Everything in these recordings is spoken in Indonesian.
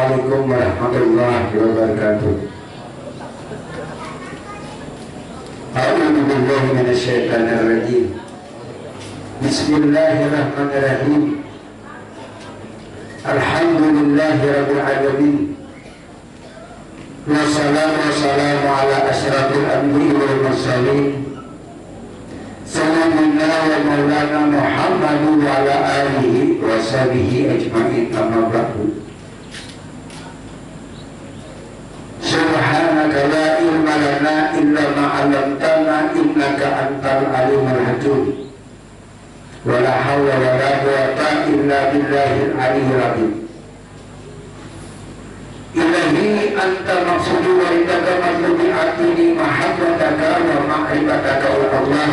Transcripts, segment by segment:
Assalamualaikum warahmatullahi wabarakatuh. A'udzu billahi minasyaitonir rajim. Bismillahirrahmanirrahim. Alhamdulillahirabbil alamin. Wassalamu ala asyrafil anbiya'i wal mursalin. Sayyidina wa maulana Muhammadin wa ala alihi wa sahbihi ajma'in, amma ba'du. Subhanaka la ilma lana illa ma 'allamtana innaka antal alimul hakim. Wa la hawla wa la quwwata illa billahil aliyyil azim. Ilahi anta maqsudi wa ridaka matlubi atini mahabbataka wa ma'rifataka wa Allah.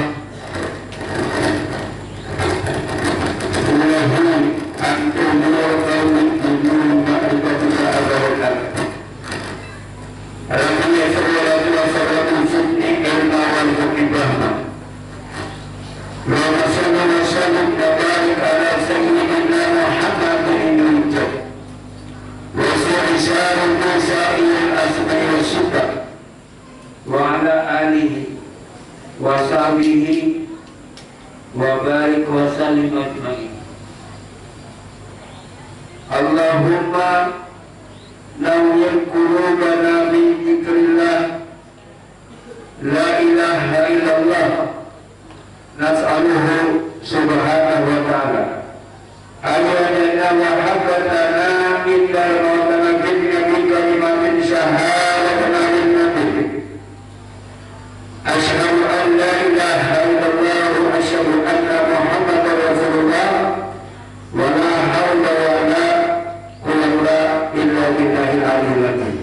Ilahi anta nurul qawmi ma'rifatika abadana. Alhamdulillah sallallahu wa sallam sunni ilma wal hikmah. Wa sallallahu wa sallam barik ala sayyidina Muhammadin wa sallallahu masail asma'i wa sifat wa ala alihi wa sahbihi wa barik wa sallim ajma'in. Allahumma nawwir qulubana bi dzikrillah la ilaha illallah nas'aluhu subhanahu wa ta'ala ayyadana wa habbatana indal mawtana bina bi kalimatin syahadatana min nabi asyhadu an la ilaha illallah wa asyhadu anna muhammadar rasulullah wa la hawla wa la quwwata illa billahil aliyyil azim.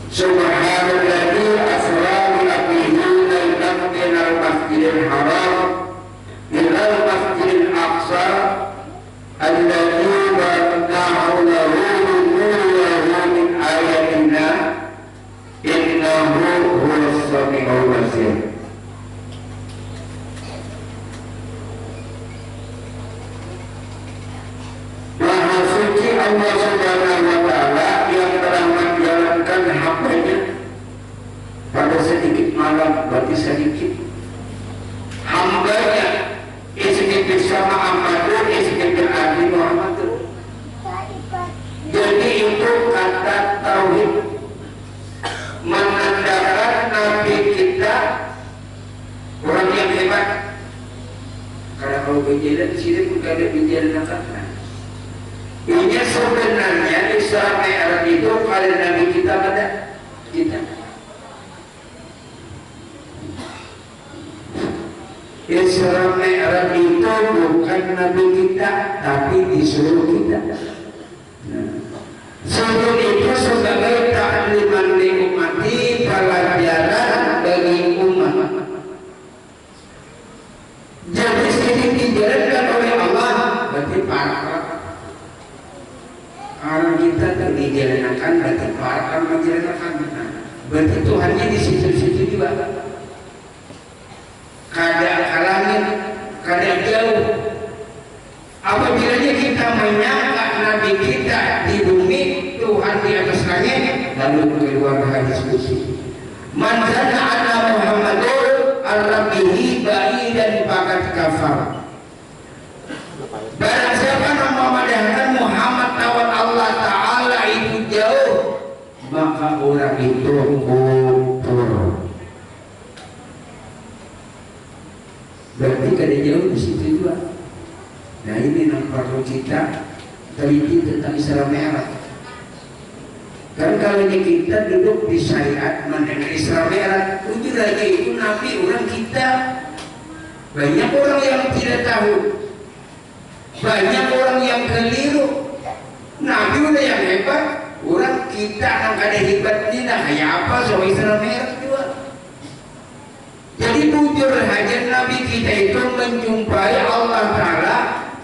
Subhanalladzi asra bi abdihi laylan minal masjidil haram ilal masjidil aqsa alladzi barakna hawlahu linuriyahu min ayatina innahu huwas sami'ul basir. Maha suci Allah Subhanahu wa ta'ala yang telah menjalankan hambanya pada sedikit malam, berarti sedikit hambanya sedikit sama Ahmadur, sedikit Adi Muhammadur. Jadi itu kata tauhid menandakan Nabi kita orang yang hebat. Karena kalau berjalan di sini pun ada berjalan kata. Ini sebenarnya Isra Mi'raj itu kalau Nabi kita pada kita. Isra Mi'raj itu bukan Nabi kita, tapi disuruh kita. Suruh itu sebagai ta'liman li ummati, pelajaran bagi umat. Jadi sedikit dijalankan oleh Allah, berarti para orang kita dijalankan, berarti para orang menjalankan. Berarti Tuhannya di situ-situ juga. Kadang langit, kadang jauh. Apabila kita menyangka Nabi kita di bumi, Tuhan di atas langit, lalu keluar hadis qudsi. Man zanna anna Muhammadur ar-rabbihi ba'idan faqad kafar. Barang siapa yang memadahkan Muhammad lawan Allah Ta'ala itu jauh, maka orang itu kufur. Berarti kada jauh di situ juga. Nah ini yang perlu kita teliti tentang Isra Mi'raj. Kan kalau ini kita duduk di syariat mendengar Isra Mi'raj, ujung lagi itu Nabi orang kita. Banyak orang yang tidak tahu, banyak orang yang keliru. Nabi udah yang hebat, orang kita yang ada hebatnya, nah kayak apa soal Isra Mi'raj juga. Jadi bujur saja Nabi kita itu menjumpai Allah Ta'ala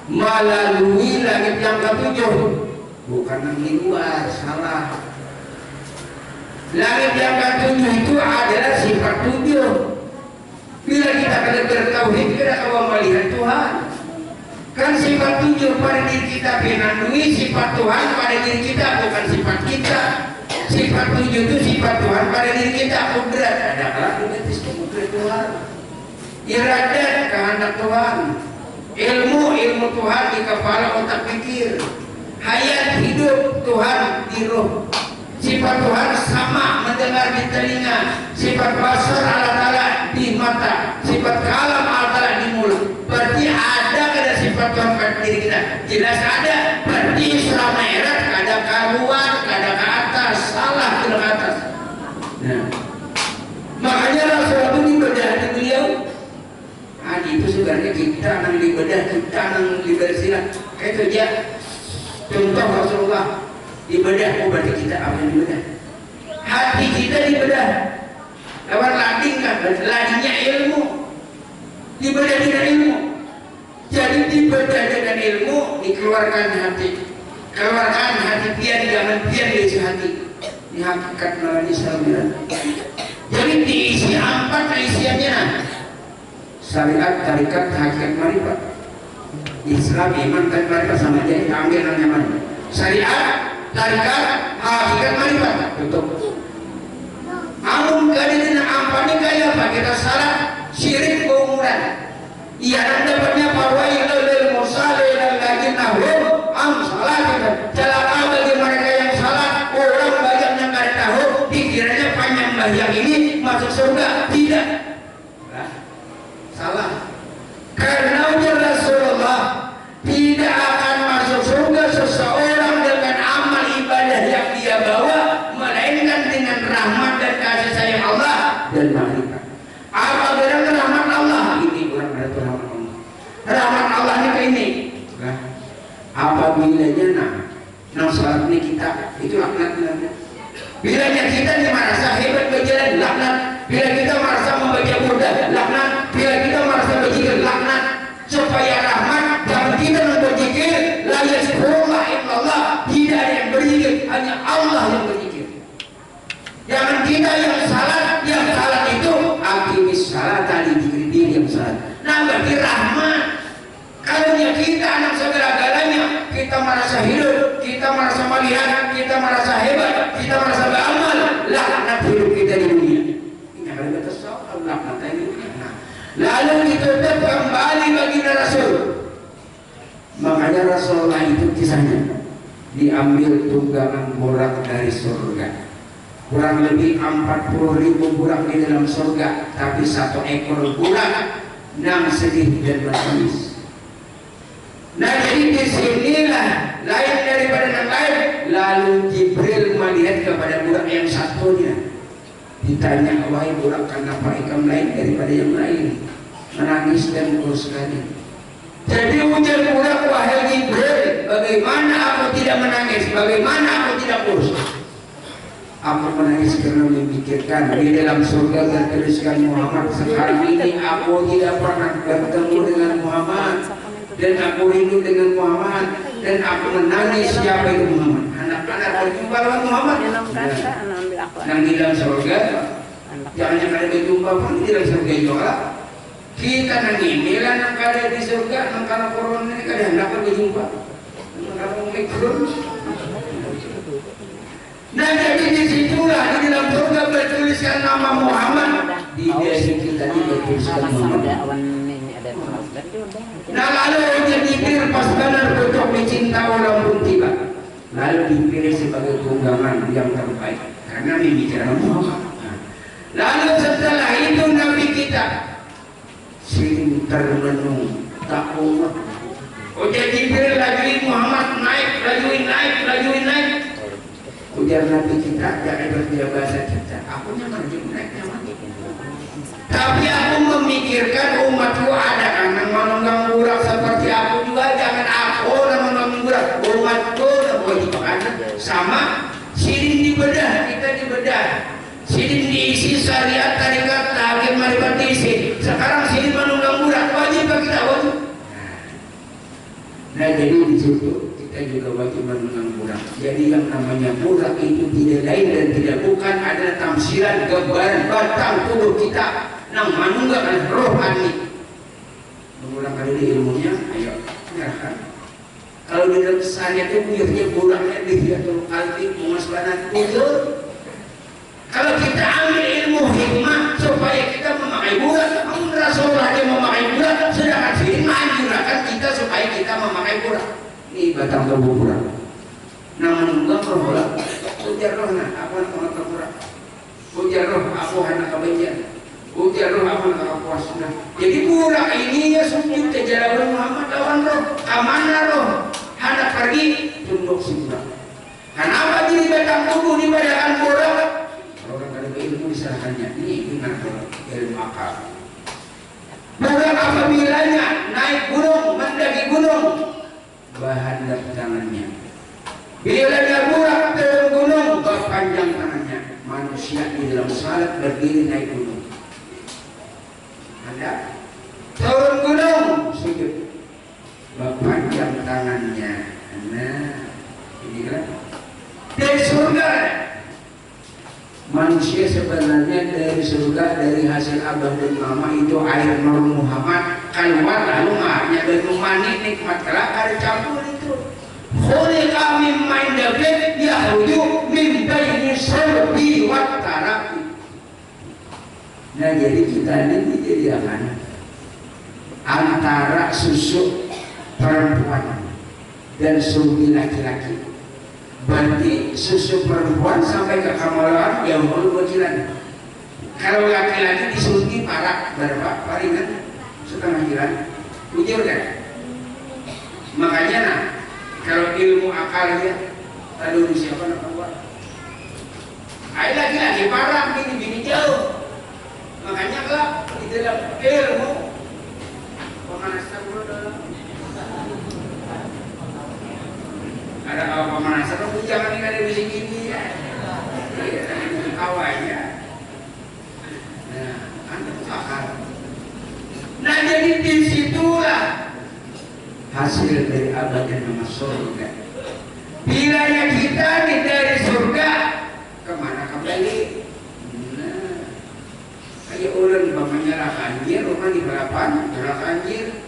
melalui langit yang ketujuh, bukan di luar, salah. Langit yang ketujuh itu adalah sifat tujuh. Bila kita akan bertauhid, kita akan melihat Tuhan. Kan sifat 7 pada diri kita penandui sifat Tuhan pada diri kita, bukan sifat kita. Sifat 7 itu sifat Tuhan pada diri kita. Kudrat, ada kalanya kudrat Tuhan. Iradat, kehendak Tuhan. Ilmu Tuhan di kepala otak pikir. Hayat hidup Tuhan di roh. Sifat Tuhan sama mendengar di telinga. Sifat basar Allah di mata. Sifat kalam Allah di mulut. Berarti ada sifat Tuhan pada diri kita. Jelas ada. Berarti Isra Mi'raj kada keluar, kada ke atas, salah ke atas. Nah, makanya Rasulullah itu dibedah di beliau. Itu sebenarnya kita nang dibedah, kita nang dibersihkan. Kayak itu dia. Contoh Rasulullah dibedah, berarti kita apa yang dibedah? Hati kita dibedah. Lewat lading kan, ladingnya ilmu. Dibedah dengan ilmu. Jadi dibedah dengan ilmu, dikeluarkan hati. Keluarkan hati pian, jangan pian diisi hati. Ini hakikat melalui saluran. Jadi diisi 4 isiannya. Syariat, tarikat, hakikat, marifat. Islam, iman, dan marifat sama aja. Ambil namanya mana? Syariat, tarikat, hakikat, marifat. Tutup. Amun kadang ampani kaya apa? Kita salah syirik keumuran. Ia dapatnya parwai lil musalli dan lagi nahum am salah kita. Celaka bagi mereka yang salah. Orang banyak yang tidak tahu. Pikirannya panjang yang ini masuk surga. Tidak. Salah. Karena ujar Rasulullah tidak akan masuk surga seseorang dengan amal ibadah yang dia bawa, melainkan dengan rahmat dan kasih sayang Allah dan makrifat. Apa bedanya rahmat Allah? Ini bukan berarti rahmat Allah. Rahmat Allah ini kayak ini. Apabila nang salat ini kita itu laknat. Bilanya kita merasa hebat berjalan laknat. Bila kita merasa membaca burda laknat. Bila kita merasa berzikir laknat. Supaya rahmat dan kita berzikir la yaskurullah illallah, tidak ada yang berzikir, hanya Allah yang berzikir. Jangan kita yang salat itu akimis salat tadi diri yang salat. Nah berarti rahmat. Kalau kita anak segala-galanya, kita merasa hidup, kita merasa melihat, kita merasa hebat, kita merasa beramal, laknat hidup kita di dunia. Ini kalau kita soal laknat ini. Lalu ditutup kembali bagi Rasul. Makanya Rasulullah itu kisahnya diambil tunggangan burak dari surga. Kurang lebih 40.000 burak di dalam surga, tapi 1 ekor burak nang sedih dan bertangis. Nah jadi disinilah lain daripada yang lain. Lalu Jibril melihat kepada burak yang satunya. Ditanya, wahai burak, kenapa ikam lain daripada yang lain? Menangis dan kurus sekali. Jadi ujar burak, wahai Jibril, bagaimana aku tidak menangis? Bagaimana aku tidak kurus? Aku menangis karena memikirkan di dalam surga tertuliskan Muhammad. Sekarang ini aku tidak pernah bertemu dengan Muhammad, dan aku rindu dengan Muhammad, dan aku menangis. Siapa itu Muhammad? Anak-anak berjumpa dengan Muhammad. Yang di dalam surga, jangan ada berjumpa pun di dalam surga juga. Kita nang inilah nang kada di surga, nang kana corona ini kada hendak berjumpa. Nang mikron. Nah jadi disitulah di dalam surga bertuliskan nama Muhammad. Di desa kita ini bertuliskan Muhammad. Nah lalu Jibril pas benar untuk mencinta orang pun tiba. Lalu dipilih sebagai tunggangan yang terbaik karena memikirkan Muhammad. Lalu setelah itu Nabi kita sering termenung tak umat. Ujar Jibril lajuin Muhammad naik, lajuin naik. Ujar Nabi kita jangan berbicara bahasa kita. Aku nyaman naik nyaman. Tapi aku memikirkan umatku ada anak menunggang burak seperti aku juga. Jangan aku menunggang burak. Umatku wajibkan sama. Sidin dibedah, kita dibedah. Sidin diisi syariat tarikat hakim marifat diisi. Sekarang sidin menunggang burak. Wajib kita wajib. Nah jadi di situ kita juga wajib menunggang burak. Jadi yang namanya burak itu tidak lain dan tidak bukan adalah tamsilan gambaran batang tubuh kita. Nang manunggang rohani. Mengulang kali ilmunya, ayo. Ya. Kalau di dalam sana itu buyurnya buraknya Dihiyatul Qalbi Mumasbanat buyur. Kalau kita ambil ilmu hikmah supaya kita memakai burak, Rasulullah dia memakai burak, sedangkan sini menganjurkan kita supaya kita memakai burak. Ini batang tubuh burak. Namun enggak berholak. Ujar roh nak apa nak burak. Ujar roh aku anak kebencian. Ujar roh apa nak puas. Jadi burak ini ya sujud ke jalan Muhammad lawan roh, amanah roh. Hendak pergi tunduk si burak. Kenapa jadi batang tubuh dibadakan burak? Orang ada ilmu diserahkannya. Ini gimana kalau ilmu akal? Budak apabila naik gunung, mendaki gunung, bahan tangannya. Bila dia budak turun gunung, panjang tangannya. Manusia di dalam salat berdiri naik gunung. Ada turun gunung, sujud, panjang tangannya. Nah, ini kan dari surga. Manusia sebenarnya dari surga, dari hasil abah dan mama itu air Nur Muhammad keluar lalu hanya dari mani nikmat kelak ada campur itu. Khuliqa mimma indabit yakhruju min baini sulbi wat tarabi. Nah jadi kita ini jadi akan antara susu perempuan dan sulbi laki-laki. Berarti susu perempuan sampai ke kamalan yang baru bocilan. Kalau laki-laki disuntik parak berapa? Paringan setengah jalan. Ujur kan? Makanya nah, kalau ilmu akalnya lalu siapa nak buat? Ayo laki-laki parak bini jauh. Makanya kelak di dalam ilmu pemanasan dalam ada apa pemanasan, kamu jangan nih ada bisik ini ya. Iya, itu kawannya. Nah, anda paham. Nah jadi disitulah hasil dari abadnya nama surga. Bilanya kita nih dari surga kemana kembali? Nah, kayak orang bapaknya anjir, rumah di balapan, gerak anjir,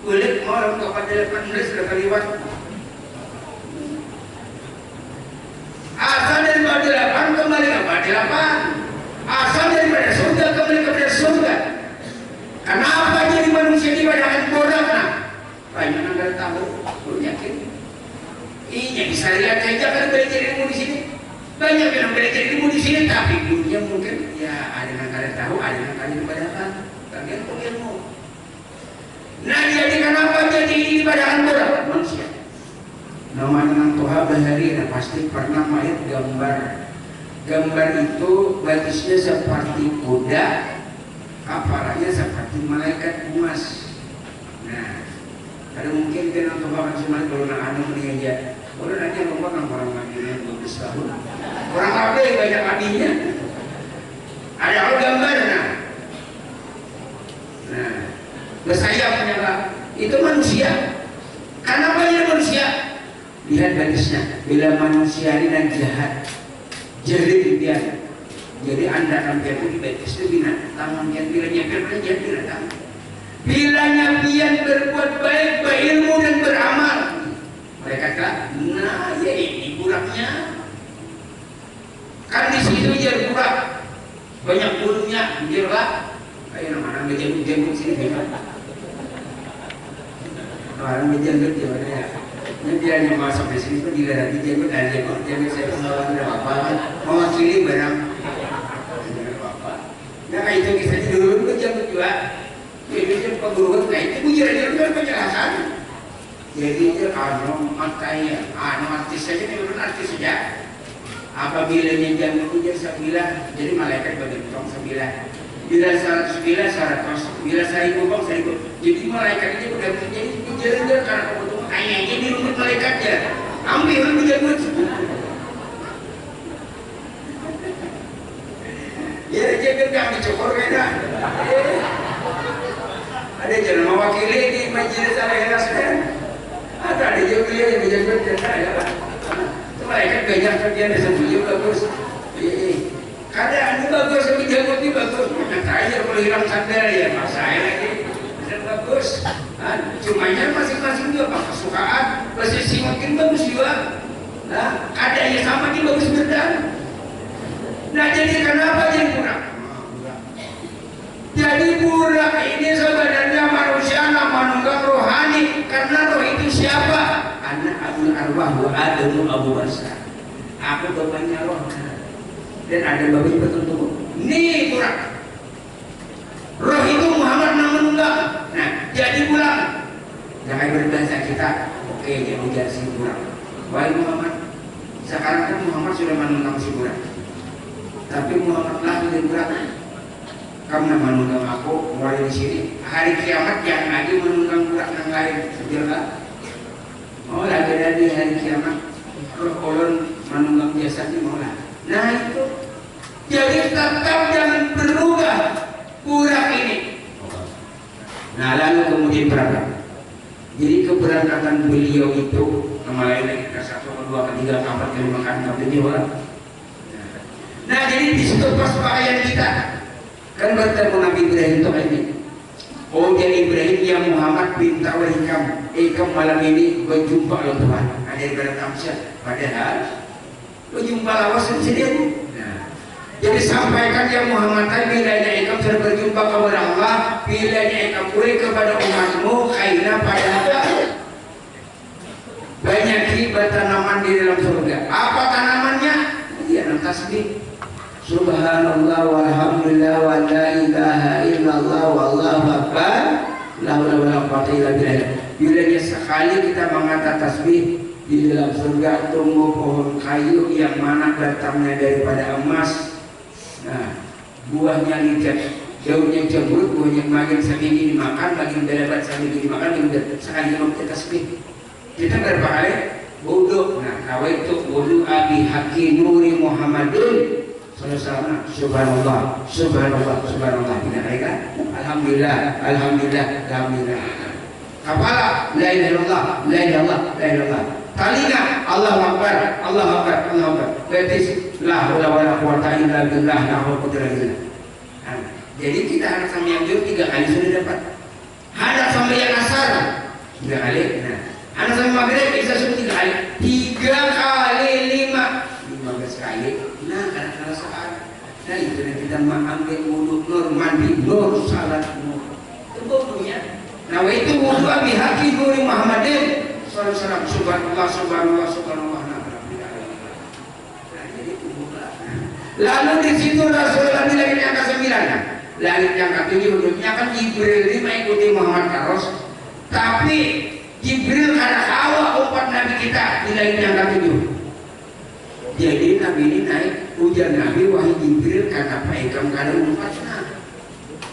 kulit orang kepada 18 sudah keliwat. Asal dari delapan kembali kepada delapan. Asal daripada surga kembali kepada surga. Kenapa jadi manusia dibadakan bodoh? Nah, banyak yang nggak tahu. Belum yakin. Iya bisa lihat saja kan belajar ilmu di sini. Banyak yang belajar ilmu di sini, tapi dunia mungkin ya ada yang kalian tahu, ada yang kalian dibadakan. Tergantung ilmu. Nah jadi kenapa jadi dibadakan bodoh manusia? Namanya Nang Toha Bahari, nah pasti pernah melihat gambar. Gambar itu batisnya seperti kuda, kepalanya seperti malaikat emas. Nah, ada mungkin kan Nang Toha cuma kalau nak anu ini aja. Orang aja ngomong orang Madinah 12 tahun. Orang Arab banyak adinya. Ada orang gambar nah. Nah, bersayap menyala. Itu manusia. Kenapa ini manusia? Lihat batisnya, bila manusia ini jahat, jadi dia. Jadi anda akan jatuh di batis itu binatang, yang bilanya berkerja binatang. Bilanya pian berbuat baik, berilmu dan beramal. Mereka kata, nah ya ini buraknya. Kan di situ jadi burak, banyak burungnya, jelas. Kayak nama menjemput sini gimana? Orang menjemput gimana ya? Nanti hanya masuk di sini pun tidak ada jemput saya pengalaman apa mewakili barang apa. Nah kayak itu kisahnya dulu itu jemput juga. Jadi itu pengguruan kayak itu bujirannya itu penjelasan. Jadi itu artis saja ini bukan artis saja. Apabila yang jemput itu sebilah, jadi malaikat bagi tong sebilah. Bila 100 bila 100, bila 1000 bang 1000. Jadi malaikat itu udah jadi jalan karena kebetulan kayaknya di rumah malaikatnya ambil menjemput. Ya jangan kami dicokor kena. Ada jalan mewakili di majelis al-ikhlas kan? Ada juga yang menjemput ya. Malaikat banyak kerjaan disebut bagus. Kadang ini bagus, tapi jemput ini bagus. Makanya kalau hilang sadar ya masalah lagi. Bagus. Cumanya masing-masing juga kesukaan, posisi sih makin bagus juga. Nah, adanya sama makin bagus bedan. Nah, jadi kenapa jadi burak? Jadi burak ini sebenarnya manusia menunggang rohani, karena roh itu siapa? Anak Abdul Arwah wa Adamu Abu Basar. Aku bapaknya roh. Dan ada babi betul-betul. Nih burak. Roh itu Muhammad menunggang. Nah, jadi burak. Jangan berbahasa kita. Oke, dia ujar si burak. Wahai Muhammad, sekarang kan Muhammad sudah menunggang si burak. Tapi Muhammad lah jadi burak. Kamu menunggang aku mulai di sini. Hari kiamat yang lagi menunggang burak yang lain. Sejarah. Oh, lagi ada di hari kiamat. Roh kolon menunggang jasad di Mola. Nah itu. Jadi tetap jangan berubah burak ini. Nah lalu kemudian berangkat. Jadi keberangkatan beliau itu nama lain lagi ke 1, ke 2, ke 3, ke 4, ke 5, ke 6, ke 7 orang. Nah jadi di situ pas pakaian kita kan bertemu Nabi Ibrahim itu ini. Oh jadi Ibrahim yang Muhammad pinta wahai kamu malam ini berjumpa lo Tuhan. Ada ibarat tamsyah. Padahal berjumpa lawas sendiri. Nah, jadi sampaikan ya Muhammad bilanya ikam sudah berjumpa kepada Allah, bilanya ikam pulih kepada umatmu kaina padahal banyak hibah tanaman di dalam surga. Apa tanamannya? Ya tasbih. Subhanallah walhamdulillah wa la ilaha illallah wallahu akbar la haula wala quwwata illa billah. Bilanya sekali kita mengatakan tasbih di dalam surga tumbuh pohon kayu yang mana batangnya daripada emas. Nah, buahnya lincah, daunnya jamur, buahnya makin seminggu dimakan, makin lebat seminggu dimakan, sekali mau kita tasbih. Kita berapa kali? Wudu. Nah, kalau itu wudu abi haki nuri Muhammadun. Sallallahu subhanallah, subhanallah, subhanallah. Benar kan? Alhamdulillah, alhamdulillah, alhamdulillah. Kepala, la ilaha illallah, la ilaha illallah, la ilaha illallah. Telinga, Allahu Akbar, Allahu Akbar, Allahu Akbar. Betis, la haula wala quwwata illa billah, la haula wala quwwata illa billah. Jadi kita anak sama yang jauh 3 kali sudah dapat. Anak sama yang asar 3 kali. Nah, anak sama maghrib bisa sudah 3 kali. 3 kali 15 kali. Nah, kadang-kadang saat. Nah, itu yang kita ambil wudu nur, mandi nur, salat nur. Itu wudunya. Nah, itu wudu abi haki nuri Muhammadin. Sallallahu subhanallah, subhanallah, subhanallah. Nah, jadi itu wudu. Lalu di situ Rasulullah di langit yang ke-9. Langit yang ke-7 duduknya kan Jibril ini mengikuti Muhammad Karos. Tapi Jibril ada hawa umat Nabi kita di langit yang ke-7. Jadi Nabi ini naik ujian Nabi wahai Jibril kata Pak Ikam kada umpatnya.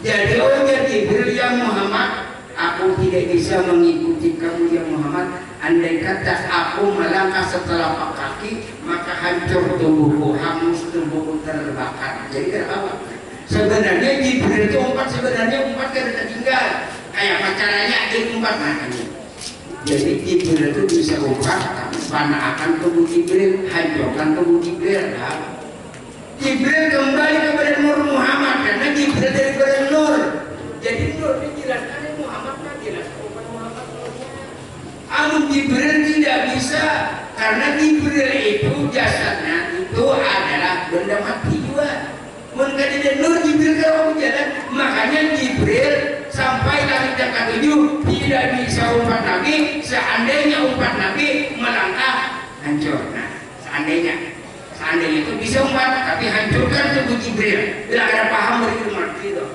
Jadi ujian Jibril yang Muhammad, aku tidak bisa mengikuti kamu yang Muhammad. Andai kata aku melangkah setelah pak kaki, maka hancur tubuhku, hangus tubuhku terbakar. Jadi apa? Sebenarnya Jibril itu umpat, sebenarnya umpat kada tertinggal. Kayak pacaranya jadi umpat makanya. Jadi Jibril itu bisa umpat, panah akan tubuh Jibril, hancurkan tubuh Jibril. Jibril kembali kepada Nur Muhammad karena Jibril daripada Nur. Jadi Nur dijelaskan Muhammad kan jelas bukan Muhammad Nurnya. Amun Jibril tidak bisa karena Jibril itu jasadnya itu adalah benda mati juga. Mungkin tidak Nur Jibril kalau jalan, makanya Jibril sampai langit yang ke-7 tidak bisa umpat Nabi. Seandainya umpat Nabi melangkah hancur. Nah, seandainya itu bisa umpat tapi hancurkan tubuh Jibril. Bila ada paham begitu mati itu.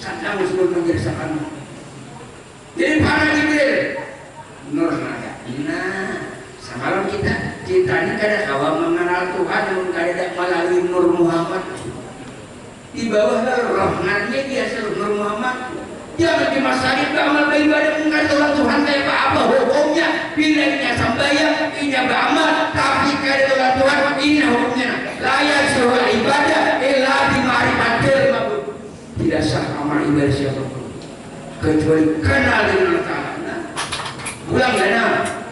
Sadang musuh menjelaskan. Jadi para Jibril Nur ada. Nah, semalam kita ini kada kawa mengenal Tuhan namun kada melalui Nur Muhammad. Di bawah rohnya dia seluruh Nur Muhammad. Jangan cuma salib beramal beribadah mengatakan Tuhan kayak apa hukumnya. Bilangnya sembahyang, ini beramal, tapi kada Tuhan ini hukumnya. Layak seluruh ibadah illa dima'rifatil mabud. Tidak sah amal ibadah siapapun kecuali kenal dengan Allah Ta'ala. Ulang kenal,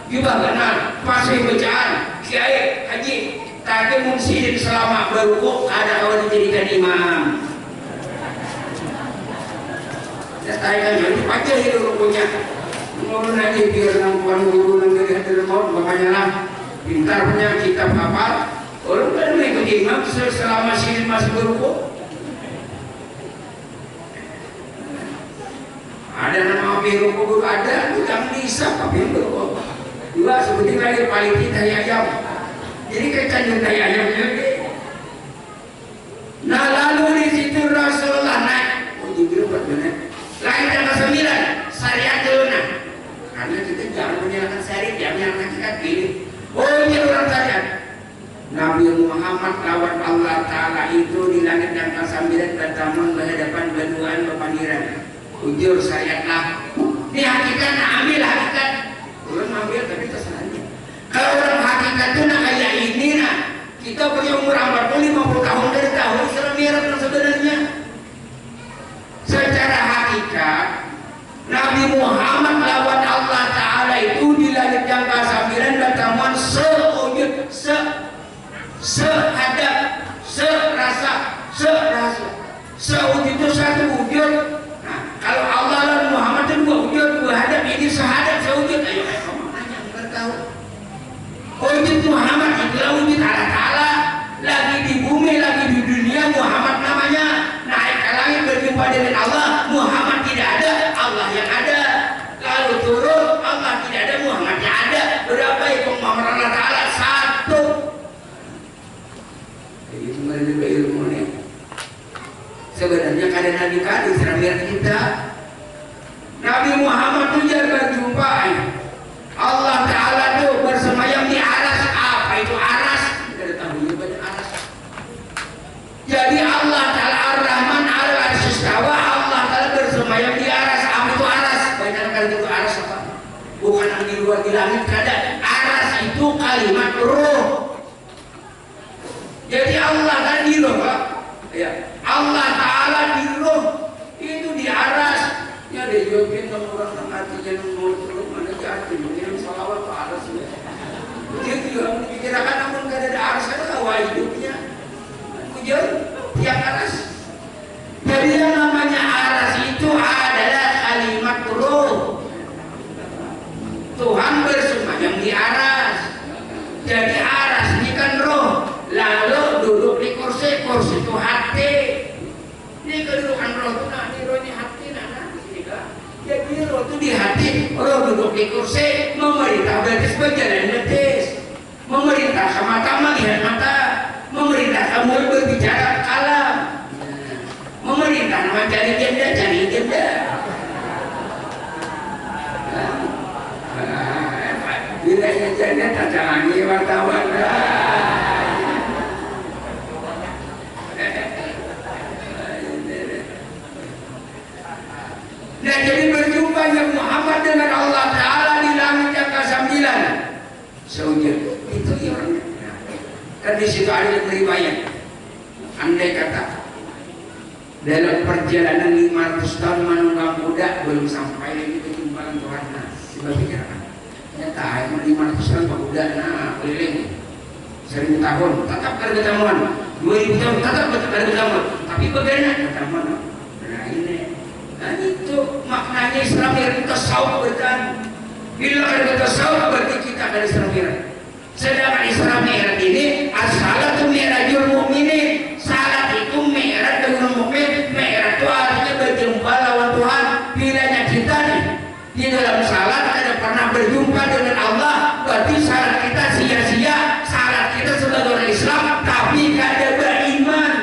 jubah kenal, pasir bacaan, kiai, haji, tapi mungkin selama berwukuf ada kawan dijadikan imam. Ya tanya jadi aja itu rukunya. Ngurun aja biar nampuan guru nang dari hadir maut, makanya lah pintar punya kitab hafal. Orang kan mengikut imam selama sini masih berhukum. Ada nama biru kubur ada, itu yang bisa tapi berhukum. Dua seperti lagi paling tahi ayam. Jadi kecanjung tahi ayam jadi. Nah lalu di situ Rasulullah naik. Oh Jibril benar. Lain tanggal 9 syariat tunah. Karena kita jangan menyalahkan syariat, jangan menyalahkan kita pilih. Oh ini orang syariat. Nabi Muhammad lawan Allah Ta'ala itu di langit yang ke-9 bertamun berhadapan berduaan berpandiran. Ujur syariatlah. Ini hakikat, ambil hakikat. Orang ambil tapi terserahnya. Kalau orang hakikat itu nak kayak ini nah. Kita punya umur 40-50 tahun dari tahun Islam merah sebenarnya. Secara hakikat Nabi Muhammad lawan Allah Ta'ala itu di langit yang ke-9 bertamun seujud sehadap serasa seujud itu satu wujud. Nah, kalau Allah dan Muhammad itu dua wujud, dua hadap, ini sehadap sewujud. Ayo kamu nanya enggak tahu. Wujud Muhammad itulah wujud Allah Ta'ala. Lagi di bumi, lagi di dunia Muhammad namanya. Naik ke langit berjumpa dengan Allah, Muhammad tidak ada, Allah yang ada. Lalu turun, Allah tidak ada, Muhammad yang ada. Berapa itu Muhammad Allah Ta'ala? Satu. Jadi sebenarnya ilmu ini sebenarnya kadang Nabi kali seramian kita. Nabi Muhammad itu jangan berjumpa Allah Ta'ala itu bersemayam di aras. Apa itu aras? Kita tahu banyak aras. Jadi Allah Ta'ala Ar-Rahman Al-Arsistawa, Allah Ta'ala bersemayam di aras. Apa itu aras? Banyak kali itu aras apa? Bukan yang di luar di langit kadang. Aras itu kalimat ruh. Jadi Allah Ta'ala di ruh, Pak. Ya. Allah Ta'ala di ruh itu di aras. Ya dia jawabin orang yang artinya mau turun mana jatuh mengirim salawat ke aras ya. Dia juga dikirakan namun kada ada aras ada kawa hidupnya. Ujar tiap aras. Jadi yang namanya aras itu adalah kalimat ruh. Tuhan bersemayam di aras. Jadi aras ini kan ruh. Lalu duduk di kursi, kursi itu hati. Ini kedudukan roh itu nah, ini roh ini hati nah. Jadi roh itu di hati, roh duduk di kursi, memerintah berarti berjalan betis, memerintah mata melihat mata, memerintah mulut berbicara kalam, memerintah nama cari janda. Bila janda tak canggih wartawan. Nah jadi berjumpanya Muhammad dengan Allah Ta'ala di langit yang ke-9 seujud itu ya orangnya. Kan di situ ada yang beribayan. Andai kata dalam perjalanan 500 tahun menunggang kuda belum sampai lagi kejumpaan Tuhan. Nah, sebabnya kan nyata 500 tahun kuda nah keliling 1000 tahun tetap ada ketemuan, 2000 tahun tetap ada ketemuan, tapi bagaimana ketemuan? Nah ini. Dan itu maknanya Islam yang tasawuf berkan. Bila ada tasawuf berarti kita ada Islam mi'raj. Sedangkan Islam mi'raj ini as-salatu mi'rajul mu'minin. Salat itu mi'raj dengan mukmin. Mi'raj itu artinya berjumpa lawan Tuhan. Bilanya kita nih di dalam salat ada pernah berjumpa dengan Allah, berarti salat kita sia-sia. Salat kita sebagai orang Islam tapi tidak ada beriman.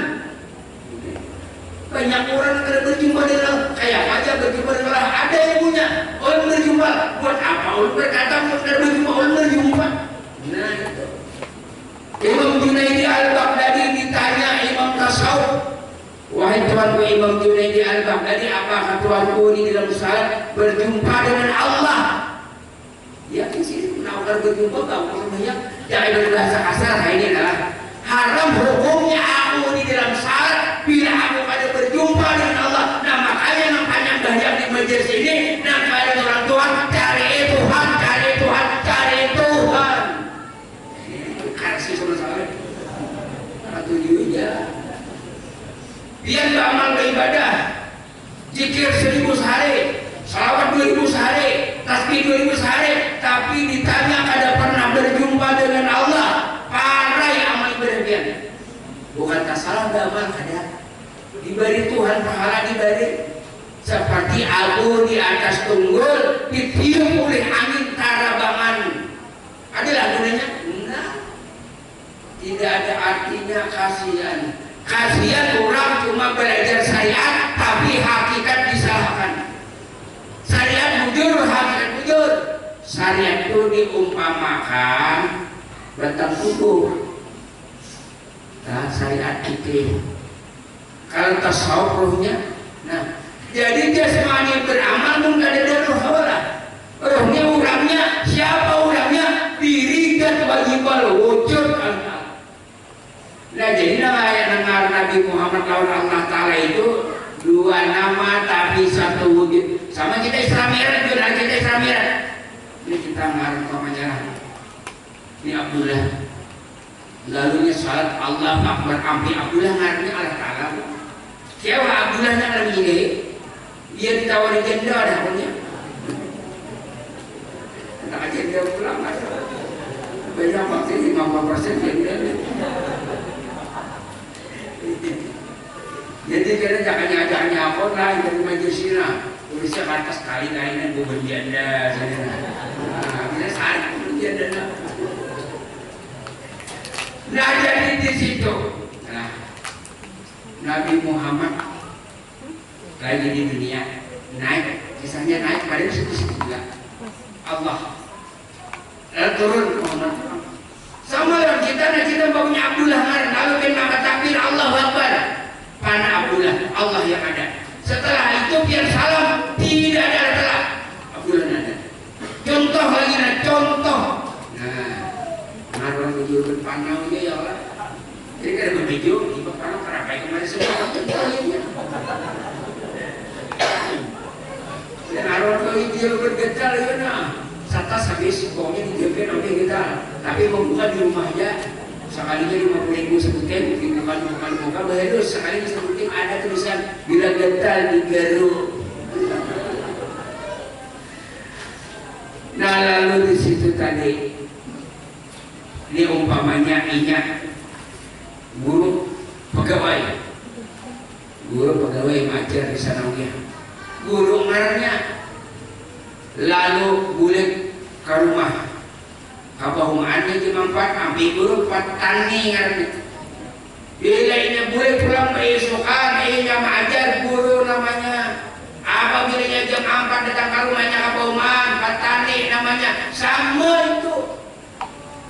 Banyak orang yang berjumpa dengan kayak aja berjumpa dengan Allah, ada yang punya orang berjumpa buat apa? Orang berkata bukan berjumpa, orang berjumpa. Nah itu Imam Junaidi Al-Baghdadi ditanya Imam Tasawuf, wahai tuanku Imam Junaidi Al-Baghdadi, apakah tuanku ini dalam salat berjumpa dengan Allah? Ya sih, menawarkan berjumpa kau banyak. Jangan berbahasa kasar. Ini adalah haram hukumnya aku di dalam salat bila aku pada berjumpa dengan Allah. Nah makanya namanya banyak di majelis ini namanya orang Tuhan, cari Tuhan, cari Tuhan, cari Tuhan. Ini kasih sama saya atau juga biar beramal beribadah, zikir 1000 sehari, salawat 2000 sehari, tasbih 2000 sehari, tapi ditanya kada pernah berjumpa dengan Allah, parai amal berlebihan. Bukan tak salah beramal, kada diberi Tuhan pahala, diberi seperti abu di atas tunggul ditiup oleh angin tarabangan. Adalah gunanya? Enggak. Tidak ada artinya kasihan. Kasihan orang cuma belajar syariat tapi hakikat disalahkan. Syariat bujur, hakikat bujur. Syariat itu diumpamakan batang tubuh. Nah, syariat itu kalau tasawuf rohnya. Nah, jadi jasmani beramal pun gak ada roh lah. Rohnya orangnya, siapa orangnya? Diri dan bagi wujud Allah. Nah, jadi nama Nabi Muhammad lawan Allah Ta'ala itu dua nama tapi satu wujud. Sama kita Isra Mi'raj, juga kita Isra Mi'raj. Ini kita ngarang namanya. Ini Abdullah. Lalunya salat Allah Akbar ampi Abdullah ngarangnya Allah Ta'ala. Siapa Abdullahnya orang ini? Dia ditawari janda ada punya. Tak janda pulang ada. Beda waktu 50% janda. Jadi kira jangan apa lah dari majesina. Tulisnya kata sekali kalian gue berjanda. Nah, bisa saling berjanda. Nah, jadi di situ. Nah, Nabi Muhammad lagi di dunia naik, kisahnya naik pada situ-situ juga. Allah turun Muhammad. Sama lah kita baunya Abdullah ngaran, lalu bin maka takbir Allahu Akbar. Pana Abdullah, Allah yang ada. Setelah itu biar salam, tidak ada telah. Abdullah ada. Contoh lagi, contoh. Nah, ngaruh menjurut panaunya ya Allah. Jadi kada berbiju, di panau kerapai kemarin semua contohnya. Dan ngaruh ke itu bergetar ya nah. Satas habis pokoknya dijaga nanti kita. Tapi membuka di rumahnya. Sekalinya 50.000 sebutin, bukan baru sekali sebutin ada tulisan bila getal digaruk. Nah lalu di situ tadi, ini umpamanya ingat guru pegawai ngajar di sana guru ngaranya, lalu bulik ke rumah. Kabahumannya dimampat, ambil guru petani ngaranya. Bila ini boleh pulang beesokan, ini mengajar guru namanya. Apabila jam 4 datang ke rumahnya kabahuman, petani namanya. Sama itu.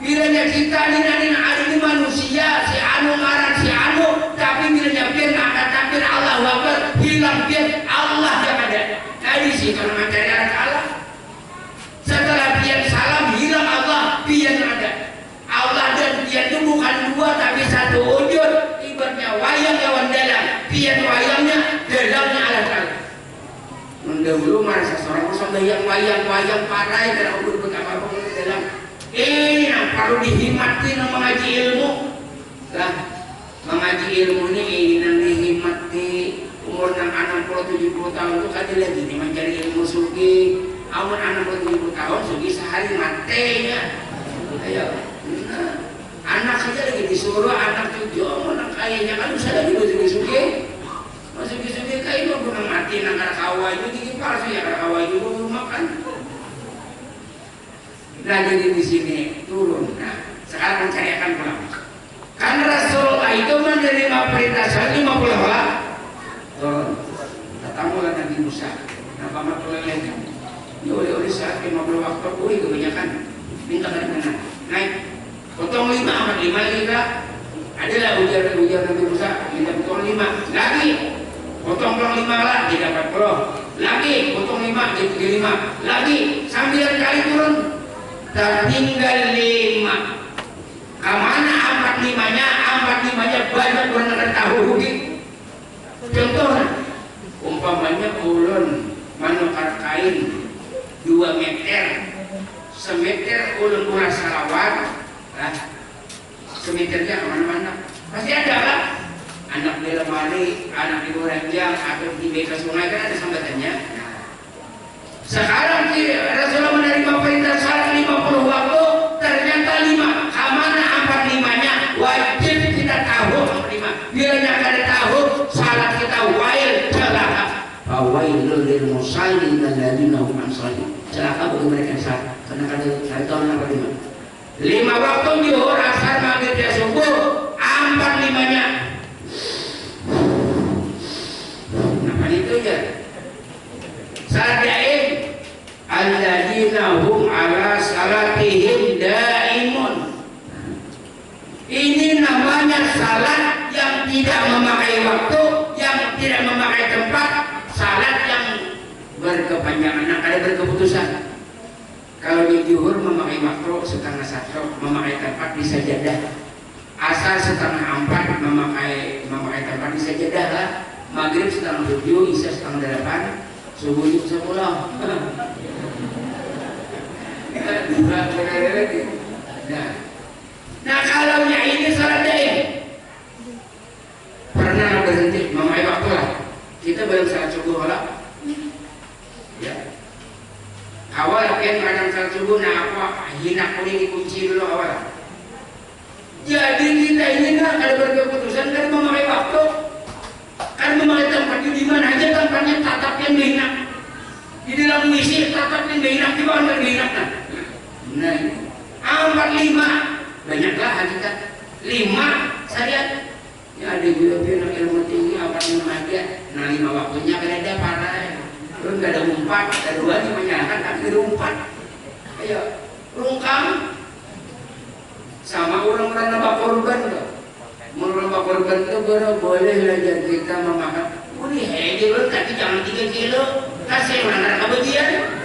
Bilanya kita ini ada di manusia, si anu ngaran si anu, tapi bilanya biar ada takbir Allah Akbar, hilang biar Allah yang ada. Nah di sini kalau mencari Allah. Setelah pian salam hilang Allah, pian ada. Allah dan pian itu bukan dua tapi satu wujud. Ibaratnya wayang lawan dalam, pian wayangnya, dalamnya Allah Ta'ala. Mendahulu merasa seorang sampai yang wayang parai dan ukur betapa pun dalam. Ini yang perlu dihimati yang mengaji ilmu. Lah, mengaji ilmu ini yang dihimati umur 60-70 tahun itu kan lagi nih mencari ilmu sugi. Amun 60-70 tahun sugi sehari matenya. Ayo, nah, anak saja lagi disuruh anak cucu, anak kayaknya kan bisa lagi sugi. Masuk sugi kayak itu pernah mati nangkar kawai itu gigi palsu ya kawai itu belum makan. Nah jadi di sini turun. Nah sekarang mencari akan pulang. Kan Rasulullah itu menerima perintah 50 orang. Turun. Datanglah Nabi Musa. Nah paman keleleng. Ya oleh saat 50 waktu boleh kebanyakan minta dari mana naik potong 5 amat 5 lagi kak adalah ujar Nabi Musa minta potong 5 lagi potong 5 lah tidak 40 lagi potong 5 jadi 5 lagi 9 kali turun tertinggal 5 kemana 45-nya banyak benar tahu rugi contoh umpamanya ulun manukar kain 2 meter semeter ulun ulah salawat semeternya kemana-mana pasti ada lah anak di lemari, anak di ranjang atau di beka sungai kan ada sambatannya Sekarang Rasulullah menerima perintah salat 50 waktu, ternyata 5 kamana 45-nya wajib kita tahu 45. Bilanya kada tahu salat kita wail celaka. Fawailul lil musallin alladzina hum an salatihim. Celaka bagi mereka yang salat karena kada tahu 45. 5 waktu zuhur, asar, maghrib, dan subuh, 45-nya. Nah, itu ya. Salat daim alladzina hum ala salatihim daimun. Ini namanya salat yang tidak memakai waktu, yang tidak memakai tempat, salat yang berkepanjangan, ada berkeputusan. Kalau di zuhur memakai waktu setengah 1, memakai tempat di sajadah. Asar setengah 4, memakai tempat di sajadah lah. Maghrib setengah 7, isya setengah 8, subuh jam 10. Nah kalau ini salat daim pernah berhenti memakai waktu lah. Kita belum salat subuh lah. Ya. Awal kan kadang salat subuh, nah apa hina kuning dikunci dulu awal. Jadi kita ini kan ada berkeputusan kan memakai waktu, kan memakai tempatnya di mana aja, tempatnya tatapnya behinak. Di dalam misi tatapnya behinak, di bawah behinak. Nah, 45 banyaklah hakikat. 5 syariat. Ya ada juga yang ilmu tinggi 45 aja. Nah 5 waktunya kan ada parah. Belum gak ada 4, ada 2 cuma nyalakan tapi ada 4. Ayo rungkang sama orang-orang nambah korban tuh. Menambah korban itu boleh belajar kita memakan. Boleh aja lo, tapi jangan 3 kilo. Kasih mana kebagian.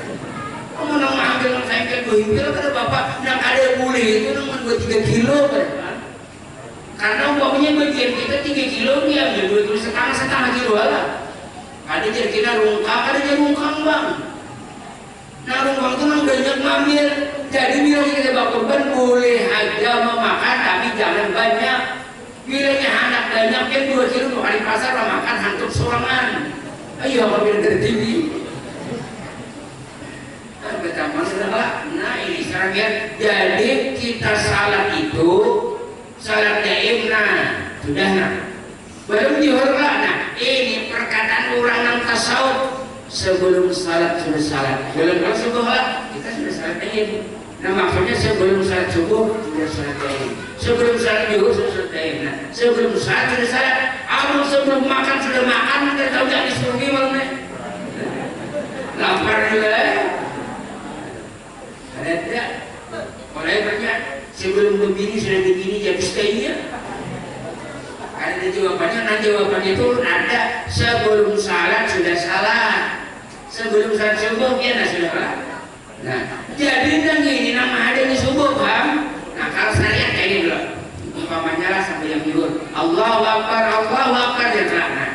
Kamu nang ambil nang saya 2 kilo kada bapak. Nang ada boleh itu nang 2-3 kilo kan. Karena umpamanya bagian kita 3 kilo dia ambil 2 kilo setengah kilo lah. Ada jadi kita rungkang, ada jadi rungkang bang. Nah rungkang itu nang banyak ngambil. Jadi bila kita bawa korban boleh aja memakan tapi jangan banyak. Bilanya anak banyak kan 2 kilo mau kali pasar makan hantuk sorangan. Ayo kalau bila tinggi. Betapa sudah. Nah ini sekarang ya. Jadi kita salat itu salat daim, nah sudah nah. Belum dihormat. Nah ini perkataan orang yang tasawuf. Sebelum salat sudah salat. Belum subuh kita sudah salat daim. Nah maksudnya sebelum salat subuh sudah salat daim. Sebelum salat zuhur sudah salat daim. Nah sebelum salat sudah salat. Abang sebelum makan sudah makan. Kita tahu jangan disuruh gimana. Lapar juga. Ada tidak? Oleh banyak. Sebelum begini sudah begini jadi stay-nya. Ada jawabannya. Nah jawabannya itu ada. Sebelum salat sudah salat. Sebelum salat subuh ya nah sudah salat. Nah jadi nang ini nama ada di subuh paham. Nah kalau syariat kayak ini dulu. Umpamanya lah sampai yang zuhur. Allahu Akbar ya telah. Nah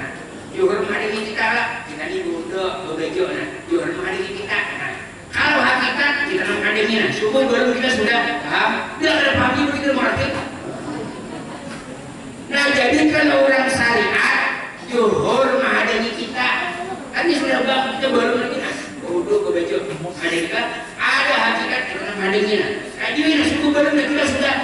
zuhur hari ini kita lah. Kita ini bodoh bebejo. Nah zuhur hari ini kita. Nah kalau hakikat kita nang akademi. Nah subuh baru kita sudah paham. Dia ada pagi begitu merasa. Nah jadi kalau orang syariat zuhur menghadani kita. Kan ini sudah bang kita baru lagi nah. Bodoh bebejo. Ada hakikat kita nang menghadani. Nah jadi subuh baru kita sudah.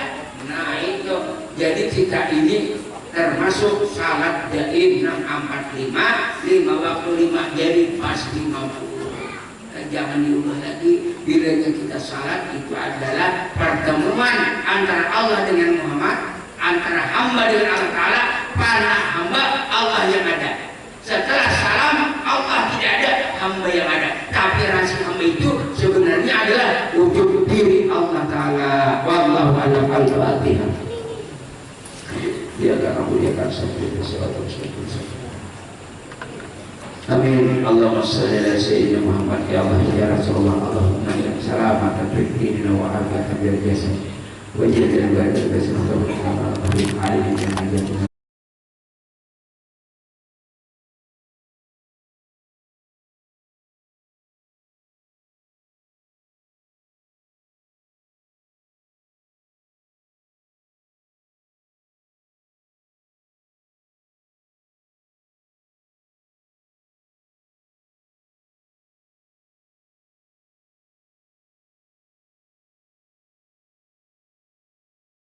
Nah itu jadi kita ini termasuk salat daim 645 5 waktu 5 jadi pasti 50. Jangan diubah lagi. Bilanya kita salat itu adalah pertemuan antara Allah dengan Muhammad, antara hamba dengan Allah Ta'ala. Para hamba Allah yang ada. Setelah salam Allah tidak ada, hamba yang ada. Tapi rahasia hamba itu sebenarnya adalah wujud diri Allah Ta'ala. Wallahu a'lam al-Fatihah. Dia akan memuliakan sampai salatu wassalamu. Amin. Allahumma shalli ala sayyidina Muhammad ya Allah ya Rasulullah. Allahumma inna salamatan fid dini wa afiyatan bil jasad. Wa jadal badan bi sallallahu alaihi wa sallam.